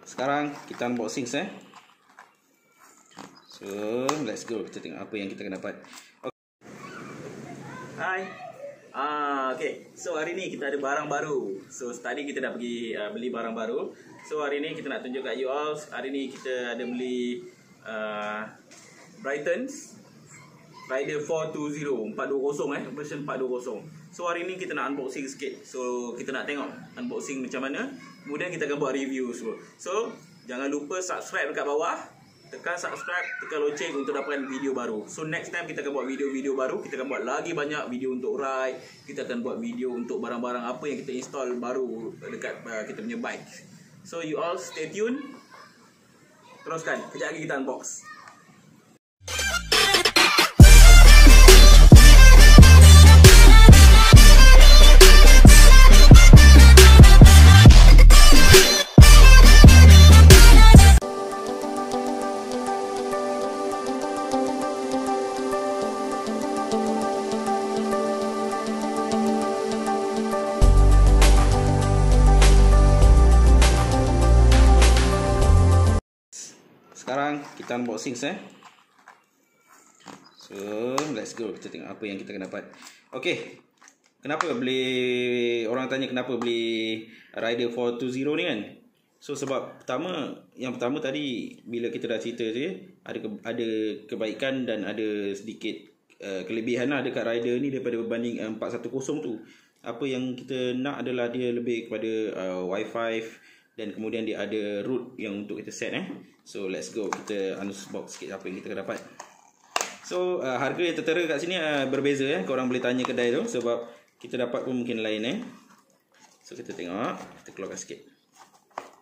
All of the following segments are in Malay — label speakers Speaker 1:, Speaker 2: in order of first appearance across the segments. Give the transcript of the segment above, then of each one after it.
Speaker 1: Sekarang kita unboxing So let's go, kita tengok apa yang kita akan dapat. Hai. Okay, so hari ni kita ada barang baru. So tadi kita dah pergi beli barang baru. So hari ni kita nak tunjuk kat you all. Hari ni kita ada beli Brighton Rider 420 version 420. So hari ni kita nak unboxing sikit. So kita nak tengok unboxing macam mana. Kemudian kita akan buat review semua. So jangan lupa subscribe dekat bawah. Tekan subscribe, tekan loceng untuk dapatkan video baru. So next time kita akan buat video-video baru. Kita akan buat lagi banyak video untuk ride. Kita akan buat video untuk barang-barang apa yang kita install baru dekat kita punya bike. So you all stay tune. Teruskan, kejap lagi kita unbox. Sekarang kita unboxing So let's go, kita tengok apa yang kita akan dapat. Okay, kenapa beli, orang tanya kenapa beli Rider 420 ni kan. So sebab yang pertama tadi bila kita dah cerita je, ada kebaikan dan ada sedikit kelebihan lah dekat Rider ni daripada berbanding 410 tu. Apa yang kita nak adalah dia lebih kepada Wi-Fi, dan kemudian dia ada root yang untuk kita set So let's go, kita unbox sikit apa yang kita dapat. So harga yang tertera kat sini berbeza korang boleh tanya kedai tu, sebab kita dapat pun mungkin lain So kita tengok, kita keluarkan sikit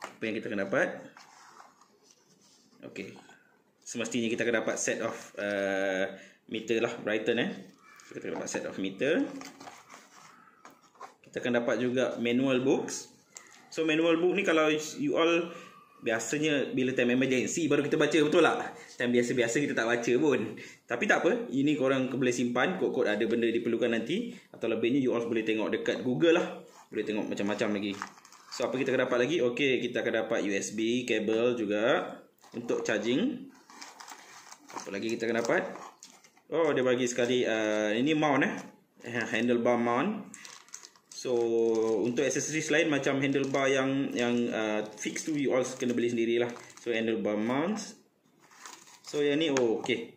Speaker 1: apa yang kita akan dapat. Okay, semestinya kita akan dapat set of meter lah, Brighton So kita akan dapat set of meter. Kita akan dapat juga manual books. So manual book ni kalau you all biasanya bila time emergency baru kita baca, betul tak? Time biasa-biasa kita tak baca pun. Tapi tak apa, ini korang boleh simpan, kod-kod ada benda diperlukan nanti. Atau lebihnya you all boleh tengok dekat Google lah. Boleh tengok macam-macam lagi. So apa kita akan dapat lagi? Okay, kita akan dapat USB, kabel juga untuk charging. Apa lagi kita akan dapat? Oh, dia bagi sekali ini mount handlebar mount. So untuk aksesoris lain macam handlebar yang fix tu you all kena beli sendirilah. So handlebar mounts. So yang ni okay.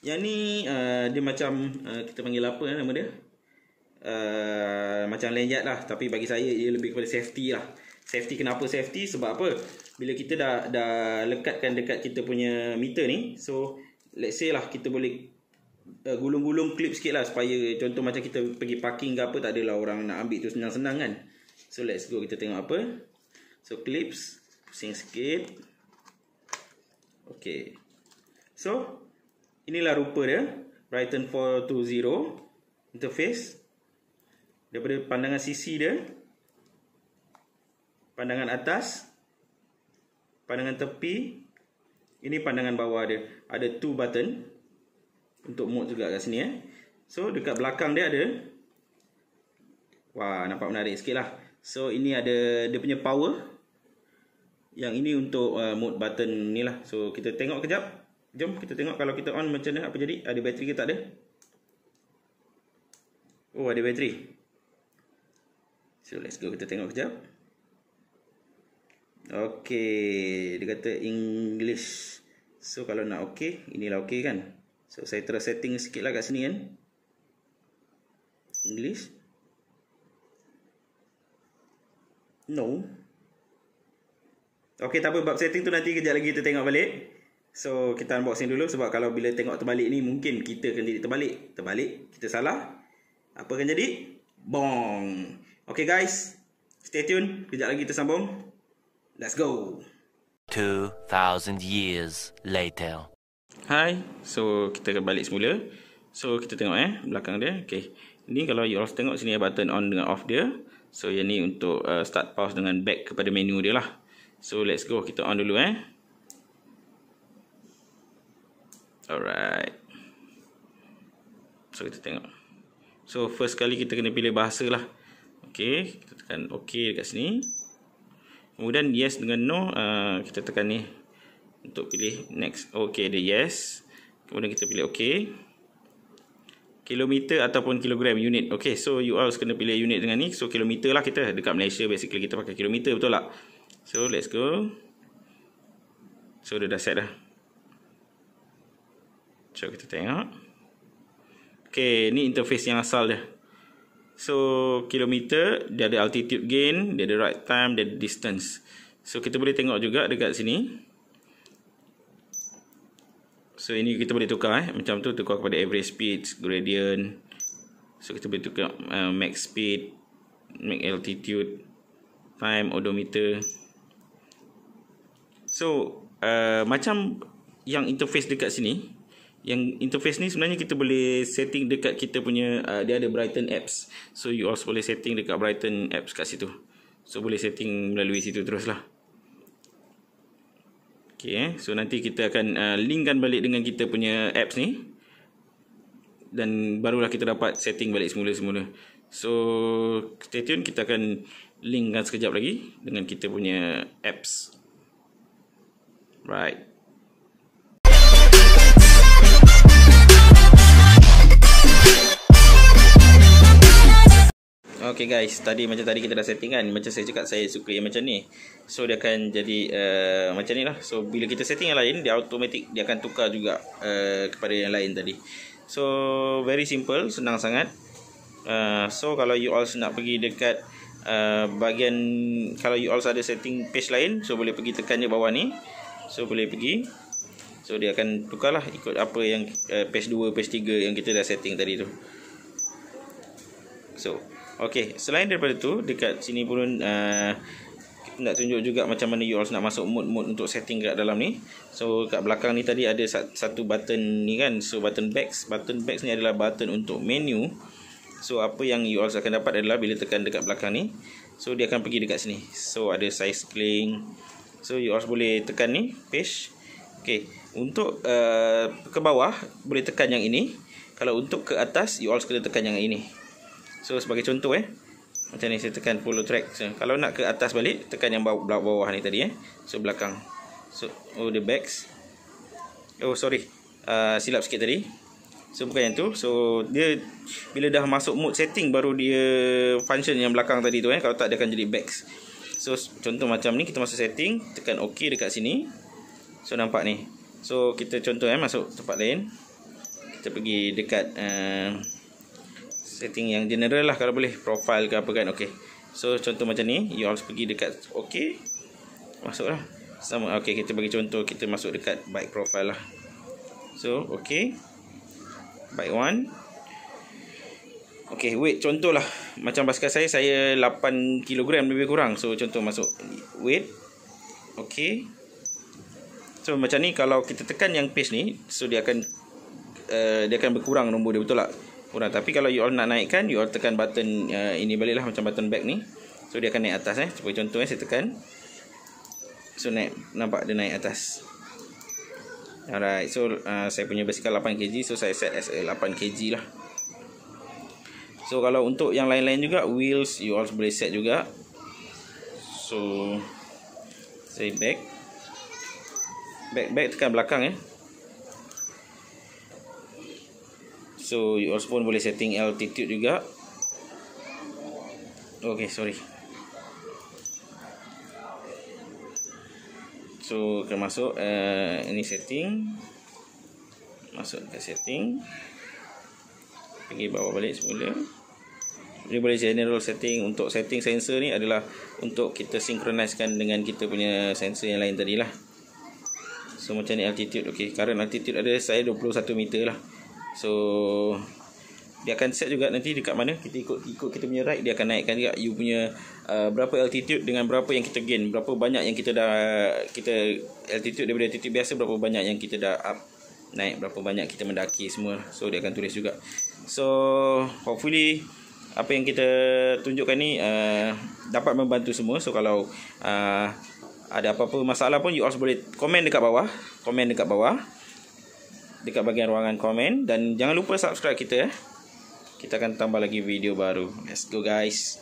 Speaker 1: Yang ni dia macam kita panggil apa nama dia? Macam lanyard lah, tapi bagi saya dia lebih kepada safety lah. Safety, kenapa safety? Sebab apa? Bila kita dah lekatkan dekat kita punya meter ni, so let's say lah kita boleh gulung-gulung klip sikit lah, supaya contoh macam kita pergi parking ke apa, tak adalah orang nak ambil tu senang-senang kan. So let's go, kita tengok apa. So clips, pusing sikit. Okay, so inilah rupa dia Brighton 420 interface. Daripada pandangan sisi dia, pandangan atas, pandangan tepi, ini pandangan bawah dia. Ada 2 button untuk mode juga kat sini So dekat belakang dia ada, wah, nampak menarik sikit lah. So ini ada dia punya power. Yang ini untuk mode button ni lah. So kita tengok kejap. Jom kita tengok kalau kita on macam mana, apa jadi. Ada bateri ke tak ada? Oh, ada bateri. So let's go, kita tengok kejap. Okay, dia kata English. So kalau nak okay, inilah okay kan. So saya terus setting sikit lah kat sini kan, English. No. Okay, tak apa, bab setting tu nanti kejap lagi kita tengok balik. So kita unboxing dulu, sebab kalau bila tengok terbalik ni mungkin kita akan jadi terbalik, kita salah. Apa akan jadi? Bong. Okay guys, stay tune, kejap lagi kita sambung. Let's go.
Speaker 2: 2000 years later.
Speaker 1: Hai, so kita akan balik semula. So kita tengok belakang dia. Okay, ni kalau you all tengok sini button on dengan off dia. So yang ni untuk start pause dengan back kepada menu dia lah. So let's go, kita on dulu Alright. So kita tengok. So first kali kita kena pilih bahasa lah. Okay, kita tekan OK dekat sini. Kemudian yes dengan no, kita tekan ni untuk pilih next. Okey, dia yes. Kemudian kita pilih okey. Kilometer ataupun kilogram, unit. Okey, so you all kena pilih unit dengan ni. So kilometer lah, kita dekat Malaysia basically kita pakai kilometer, betul tak? So let's go. So dia dah set dah. So kita tengok. Okey, ni interface yang asal dia. So kilometer, dia ada altitude gain, dia ada right time, dia ada distance. So kita boleh tengok juga dekat sini. So ini kita boleh tukar macam tu, tukar kepada average speed, gradient. So kita boleh tukar max speed, max altitude, time, odometer. So macam yang interface dekat sini, yang interface ni sebenarnya kita boleh setting dekat kita punya dia ada Brighton apps. So you also boleh setting dekat Brighton apps kat situ. So boleh setting melalui situ teruslah. Okay, so nanti kita akan linkkan balik dengan kita punya apps ni, dan barulah kita dapat setting balik semula-semula. So stay tune, kita akan linkkan sekejap lagi dengan kita punya apps. Right. Okay guys, macam tadi kita dah setting kan. Macam saya cakap, saya suka yang macam ni. So dia akan jadi macam ni lah. So bila kita setting yang lain, dia automatic, dia akan tukar juga kepada yang lain tadi. So very simple, senang sangat. So kalau you all nak pergi dekat bahagian, kalau you all ada setting page lain, so boleh pergi tekan je bawah ni. So boleh pergi. So dia akan tukar lah ikut apa yang page 2, page 3 yang kita dah setting tadi tu. So okey, selain daripada tu, dekat sini pun kita nak tunjuk juga macam mana you all nak masuk mode-mode untuk setting kat dalam ni. So kat belakang ni tadi ada satu button ni kan. So button backs. Button backs ni adalah button untuk menu. So apa yang you all akan dapat adalah bila tekan dekat belakang ni, so dia akan pergi dekat sini. So ada cycling. So you all boleh tekan ni page. Okey, untuk ke bawah boleh tekan yang ini. Kalau untuk ke atas, you all kena tekan yang ini. So sebagai contoh macam ni, saya tekan follow track. So, kalau nak ke atas balik, tekan yang bawah ni tadi So belakang. So the backs. Oh sorry, silap sikit tadi. So bukan yang tu. So dia bila dah masuk mode setting, baru dia function yang belakang tadi tu Kalau tak, dia akan jadi backs. So contoh macam ni, kita masuk setting, tekan OK dekat sini. So nampak ni. So kita contoh masuk tempat lain. Kita pergi dekat setting yang general lah, kalau boleh profile ke apa kan. Okey, so contoh macam ni, you all pergi dekat OK, masuklah sama. Okey, kita bagi contoh, kita masuk dekat bike profile lah. So OK, bike 1. Okey, weight contoh lah, macam basikal saya 8 kg lebih kurang. So contoh masuk weight. Okey, so macam ni, kalau kita tekan yang page ni, so dia akan berkurang nombor dia, betul tak? Kurang. Tapi kalau you all nak naikkan, you all tekan button ini balik lah, macam button back ni. So dia akan naik atas Sebagai contoh saya tekan. So naik, nampak dia naik atas. Alright, so saya punya basikal 8 kg, so saya set as 8 kg lah. So kalau untuk yang lain-lain juga, wheels you all boleh set juga. So saya back tekan belakang So you also pun boleh setting altitude juga. Okay, sorry. So akan masuk ini setting. Masuk ke setting. Pergi bawah balik semula. Ini boleh general setting. Untuk setting sensor ni adalah untuk kita synchronizkan dengan kita punya sensor yang lain tadi lah. So macam ni altitude. Okay, current altitude ada saya 21 meter lah. So dia akan set juga nanti dekat mana kita ikut kita punya ride, dia akan naikkan juga you punya berapa altitude dengan berapa yang kita gain, berapa banyak yang kita altitude daripada altitude biasa, berapa banyak yang kita dah up naik, berapa banyak kita mendaki semua. So dia akan tulis juga. So hopefully apa yang kita tunjukkan ni dapat membantu semua. So kalau ada apa-apa masalah pun, you all boleh komen dekat bawah, dekat bahagian ruangan komen. Dan jangan lupa subscribe kita. Kita akan tambah lagi video baru. Let's go guys.